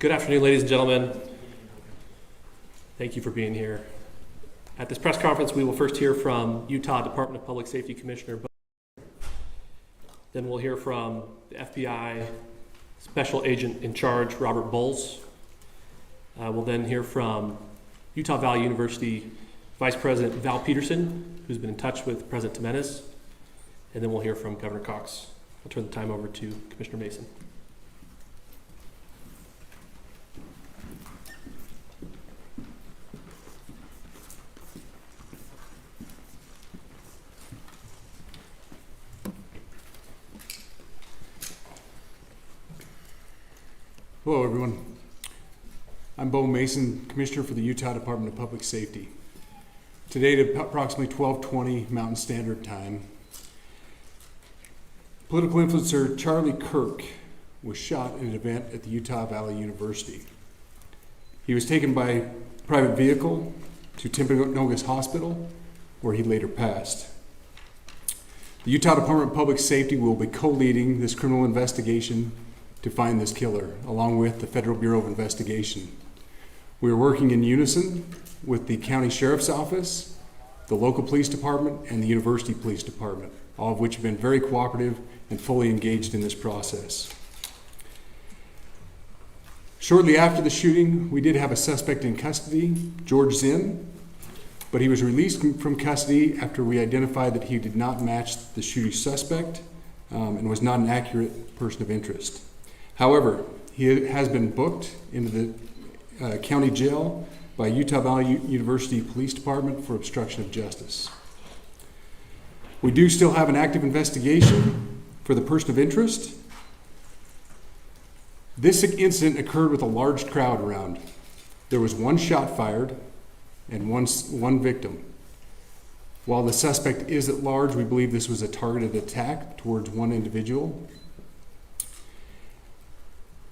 Good afternoon, ladies and gentlemen. Thank you for being here. At this press conference, we will first hear from Utah Department of Public Safety Commissioner. Then we'll hear from the FBI Special Agent in Charge, Robert Bowles. We'll then hear from Utah Valley University Vice President Val Peterson, who's been in touch with President Jimenez. And then we'll hear from Governor Cox. I'll turn the time over to Commissioner Mason. Hello, everyone. I'm Bo Mason, Commissioner for the Utah Department of Public Safety. Today at approximately 12:20 Mountain Standard Time, political influencer Charlie Kirk was shot in an event at the Utah Valley University. He was taken by private vehicle to Timpanogos Hospital, where he later passed. The Utah Department of Public Safety will be co-leading this criminal investigation to find this killer, along with the Federal Bureau of Investigation. We are working in unison with the County Sheriff's Office, the local police department, and the University Police Department, all of which have been very cooperative and fully engaged in this process. Shortly after the shooting, we did have a suspect in custody, George Zinn, but he was released from custody after we identified that he did not match the shooting suspect and was not an accurate person of interest. However, he has been booked into the county jail by Utah Valley University Police Department for obstruction of justice. We do still have an active investigation for the person of interest. This incident occurred with a large crowd around. There was one shot fired and one victim. While the suspect is at large, we believe this was a targeted attack towards one individual.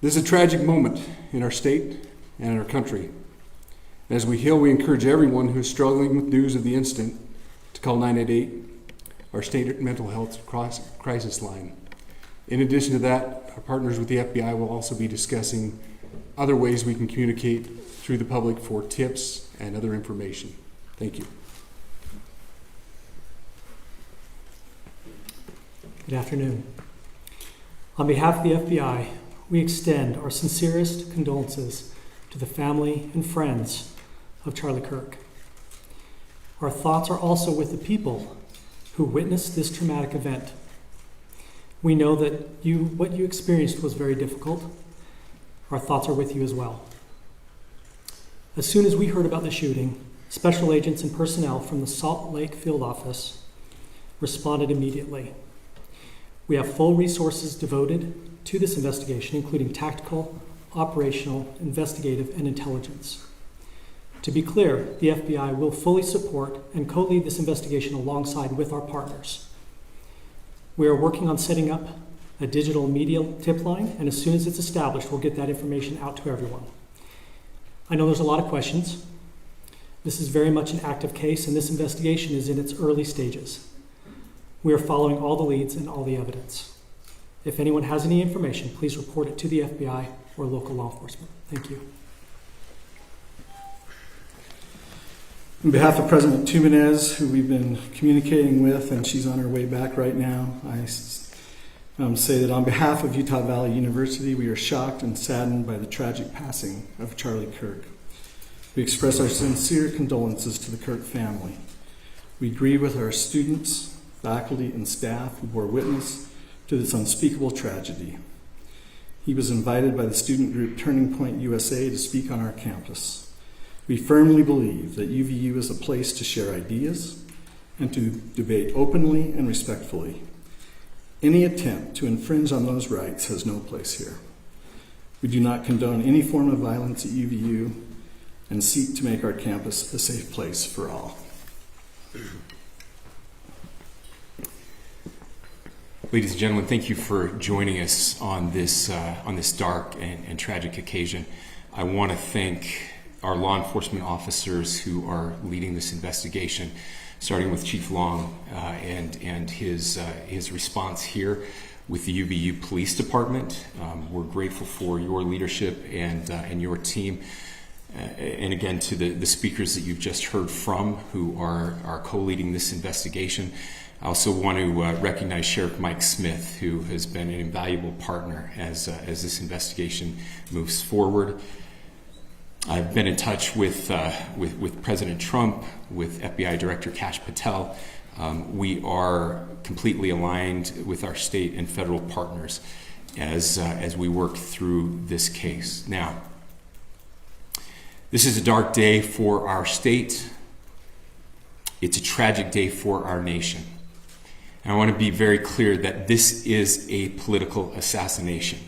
This is a tragic moment in our state and in our country. As we heal, we encourage everyone who is struggling with news of the incident to call 988, our state mental health crisis line. In addition to that, our partners with the FBI will also be discussing other ways we can communicate through the public for tips and other information. Thank you. Good afternoon. On behalf of the FBI, we extend our sincerest condolences to the family and friends of Charlie Kirk. Our thoughts are also with the people who witnessed this traumatic event. We know that what you experienced was very difficult. Our thoughts are with you as well. As soon as we heard about the shooting, special agents and personnel from the Salt Lake Field Office responded immediately. We have full resources devoted to this investigation, including tactical, operational, investigative, and intelligence. To be clear, the FBI will fully support and co-lead this investigation alongside with our partners. We are working on setting up a digital media tip line, and as soon as it's established, we'll get that information out to everyone. I know there's a lot of questions. This is very much an active case, and this investigation is in its early stages. We are following all the leads and all the evidence. If anyone has any information, please report it to the FBI or local law enforcement. Thank you. On behalf of President Jimenez, who we've been communicating with, and she's on her way back right now, I say that on behalf of Utah Valley University, we are shocked and saddened by the tragic passing of Charlie Kirk. We express our sincere condolences to the Kirk family. We grieve with our students, faculty, and staff who bore witness to this unspeakable tragedy. He was invited by the student group Turning Point USA to speak on our campus. We firmly believe that UVU is a place to share ideas and to debate openly and respectfully. Any attempt to infringe on those rights has no place here. We do not condone any form of violence at UVU and seek to make our campus a safe place for all. Ladies and gentlemen, thank you for joining us on this dark and tragic occasion. I want to thank our law enforcement officers who are leading this investigation, starting with Chief Long and his response here. with the UVU Police Department. We're grateful for your leadership and your team. And again, to the speakers that you've just heard from who are co-leading this investigation. I also want to recognize Sheriff Mike Smith, who has been an invaluable partner as this investigation moves forward. I've been in touch with President Trump, with FBI Director Kash Patel. We are completely aligned with our state and federal partners as we work through this case. Now, this is a dark day for our state. It's a tragic day for our nation. And I want to be very clear that this is a political assassination.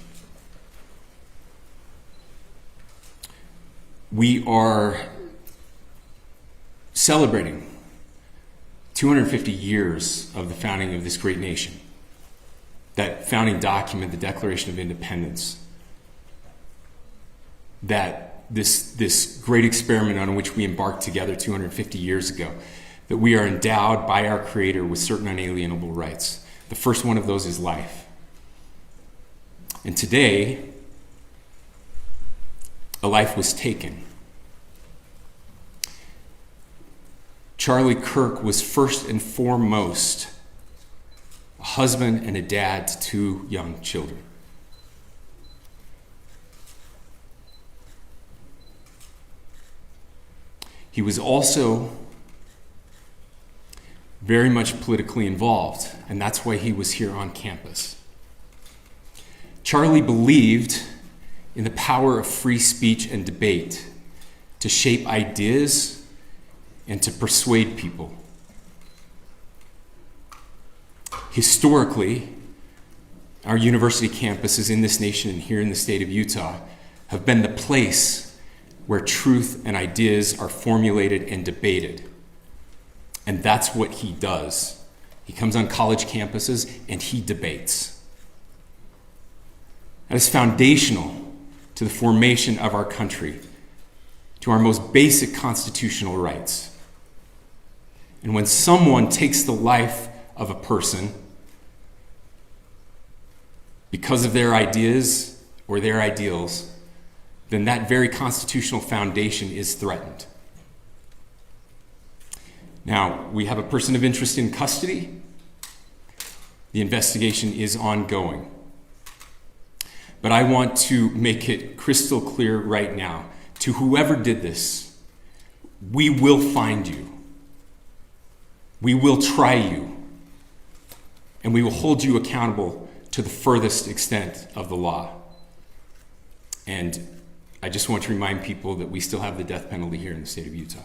We are celebrating 250 years of the founding of this great nation. That founding document, the Declaration of Independence, that this great experiment on which we embarked together 250 years ago, that we are endowed by our Creator with certain unalienable rights. The first one of those is life. And today, a life was taken. Charlie Kirk was first and foremost a husband and a dad to 2 young children. He was also very much politically involved, and that's why he was here on campus. Charlie believed in the power of free speech and debate to shape ideas and to persuade people. Historically, our university campuses in this nation and here in the state of Utah have been the place where truth and ideas are formulated and debated. And that's what he does. He comes on college campuses and he debates. That is foundational to the formation of our country, to our most basic constitutional rights. And when someone takes the life of a person because of their ideas or their ideals, then that very constitutional foundation is threatened. Now, we have a person of interest in custody. The investigation is ongoing. But I want to make it crystal clear right now, to whoever did this, we will find you. We will try you. And we will hold you accountable to the furthest extent of the law. And I just want to remind people that we still have the death penalty here in the state of Utah.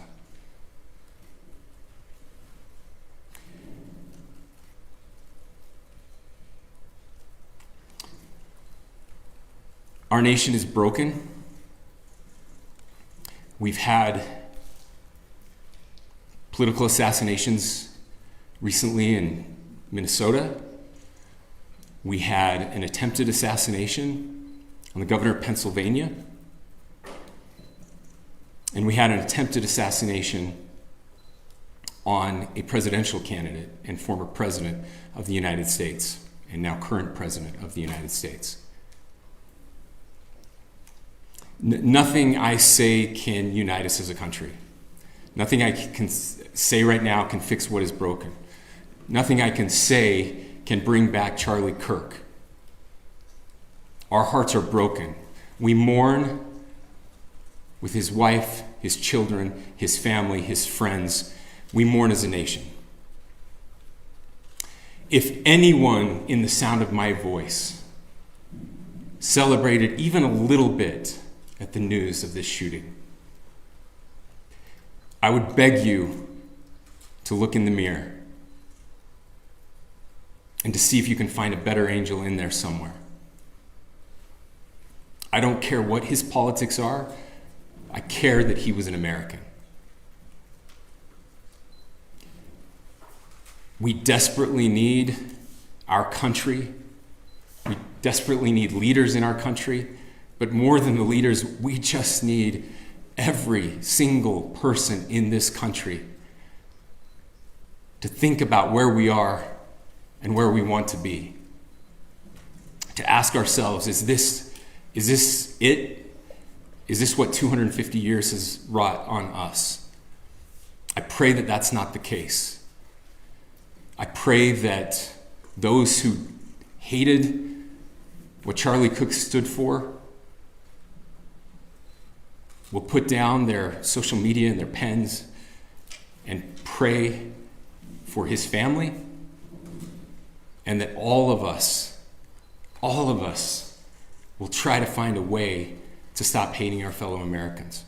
Our nation is broken. We've had political assassinations recently in Minnesota. We had an attempted assassination on the governor of Pennsylvania. And we had an attempted assassination on a presidential candidate and former president of the United States, and now current president of the United States. Nothing I say can unite us as a country. Nothing I can say right now can fix what is broken. Nothing I can say can bring back Charlie Kirk. Our hearts are broken. We mourn with his wife, his children, his family, his friends. We mourn as a nation. If anyone in the sound of my voice celebrated even a little bit at the news of this shooting, I would beg you to look in the mirror and to see if you can find a better angel in there somewhere. I don't care what his politics are. I care that he was an American. We desperately need our country. We desperately need leaders in our country. But more than the leaders, we just need every single person in this country to think about where we are and where we want to be. to ask ourselves, is this it? Is this what 250 years has wrought on us? I pray that that's not the case. I pray that those who hated what Charlie Kirk stood for will put down their social media and their pens and pray for his family, and that all of us will try to find a way to stop hating our fellow Americans.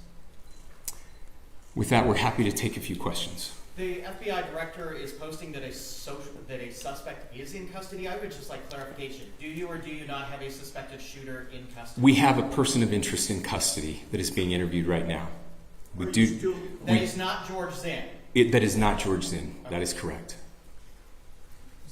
With that, we're happy to take a few questions. The FBI director is posting that a suspect is in custody. I would just like clarification. Do you or do you not have a suspected shooter in custody? We have a person of interest in custody that is being interviewed right now. That is not George Zinn. That is not George Zinn. That is correct.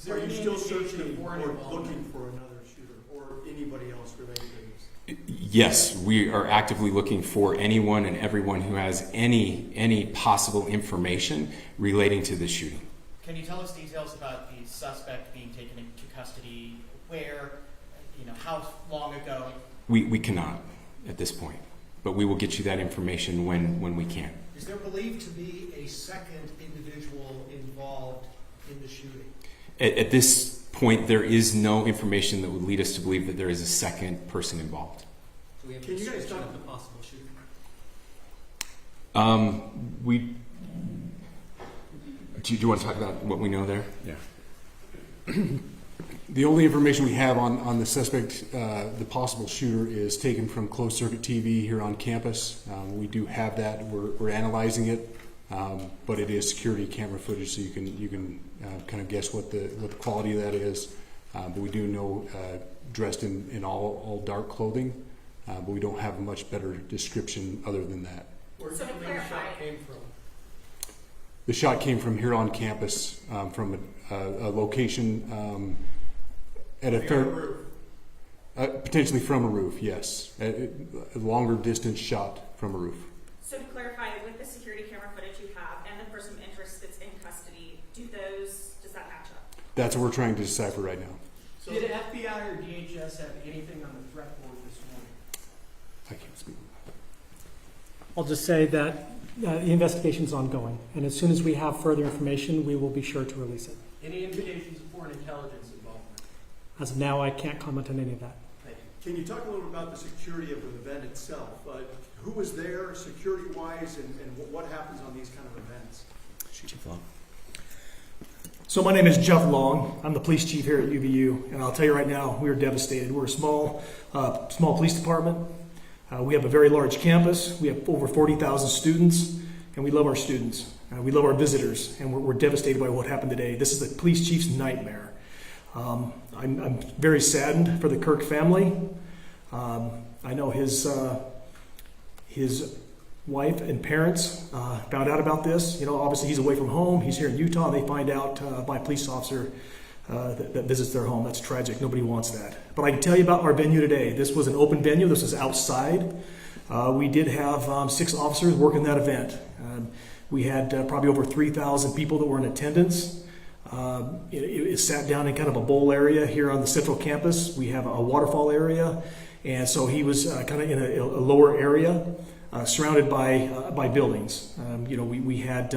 Are you still searching or looking for another shooter or anybody else related to this? Yes, we are actively looking for anyone and everyone who has any possible information relating to this shooting. Can you tell us details about the suspect being taken into custody? Where? How long ago? We cannot at this point, but we will get you that information when we can. Is there believed to be a second individual involved in the shooting? At this point, there is no information that would lead us to believe that there is a second person involved. So we have Can you guys talk about the possible shooting? Do you want to talk about what we know there? Yeah. The only information we have on the suspect, the possible shooter, is taken from closed circuit TV here on campus. We do have that. We're analyzing it, but it is security camera footage, so you can kind of guess what the quality of that is. But we do know dressed in all dark clothing, but we don't have a much better description other than that. Where do you believe the shot came from? The shot came from here on campus, from a location at a fair, potentially from a roof. Yes, a longer distance shot from a roof. So to clarify, with the security camera footage you have and the person of interest that's in custody, does that match up? That's what we're trying to decipher right now. So did FBI or DHS have anything on the threat board this morning? I can't speak. I'll just say that the investigation is ongoing, and as soon as we have further information, we will be sure to release it. Any indications of foreign intelligence involvement? As of now, I can't comment on any of that. Thank you. Can you talk a little bit about the security of the event itself? Who was there security-wise, and what happens on these kind of events? So my name is Jeff Long. I'm the police chief here at UVU, and I'll tell you right now, we are devastated. We're a small police department. We have a very large campus. We have over 40,000 students, and we love our students. We love our visitors, and we're devastated by what happened today. This is the police chief's nightmare. I'm very saddened for the Kirk family. I know his wife and parents found out about this. Obviously he's away from home. He's here in Utah. And they find out by a police officer that visits their home. That's tragic. Nobody wants that. But I can tell you about our venue today. This was an open venue. This was outside. We did have 6 officers working that event. We had probably over 3,000 people that were in attendance. It sat down in kind of a bowl area here on the central campus. We have a waterfall area. And so he was kind of in a lower area, surrounded by buildings. We had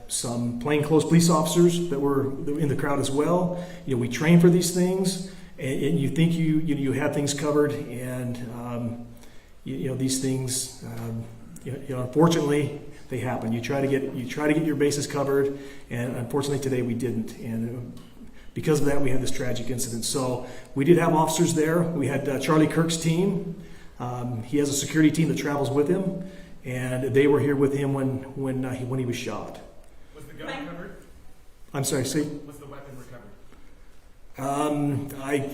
some plainclothes police officers that were in the crowd as well. We train for these things, and you think you have things covered, and these things, unfortunately, they happen. You try to get your bases covered, and unfortunately today we didn't. And because of that, we had this tragic incident. So we did have officers there. We had Charlie Kirk's team. He has a security team that travels with him, and they were here with him when he was shot. Was the gun recovered? I'm sorry, see? Was the weapon recovered?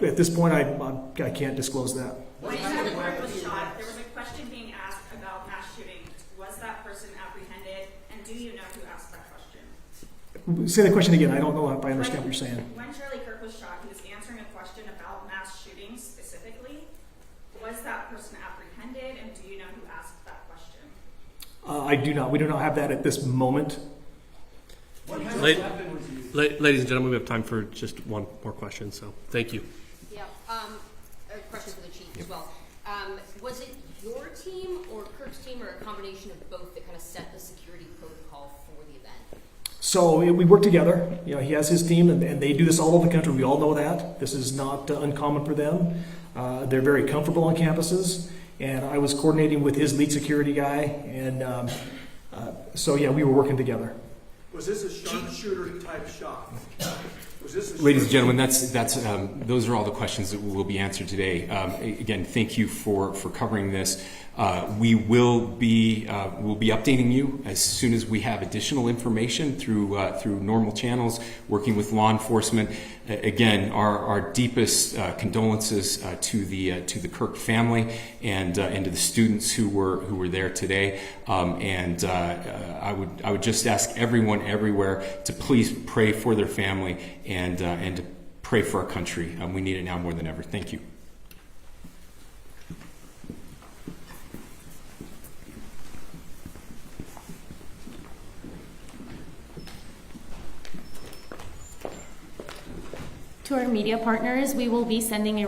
At this point, I can't disclose that. When Charlie Kirk was shot, there was a question being asked about mass shooting. Was that person apprehended, and do you know who asked that question? Say the question again. I don't know if I understand what you're saying. When Charlie Kirk was shot, he was answering a question about mass shootings specifically. Was that person apprehended, and do you know who asked that question? I do not. We do not have that at this moment. What kind of weapon was used? Ladies and gentlemen, we have time for just one more question, so thank you. Yep. question for the chief Yep. as well. Was it your team or Kirk's team or a combination of both that kind of set the security protocol for the event? So we work together. You know, he has his team, and they do this all over the country. We all know that. This is not uncommon for them. They're very comfortable on campuses, and I was coordinating with his lead security guy, and so yeah, we were working together. Was this a sharpshooter type shot? Was this a Ladies and gentlemen, those are all the questions that will be answered today. Again, thank you for covering this. We will be updating you as soon as we have additional information through normal channels, working with law enforcement. Again, our deepest condolences to the Kirk family and to the students who were there today. I would just ask everyone everywhere to please pray for their family and to pray for our country. We need it now more than ever. Thank you. To our media partners, we will be sending a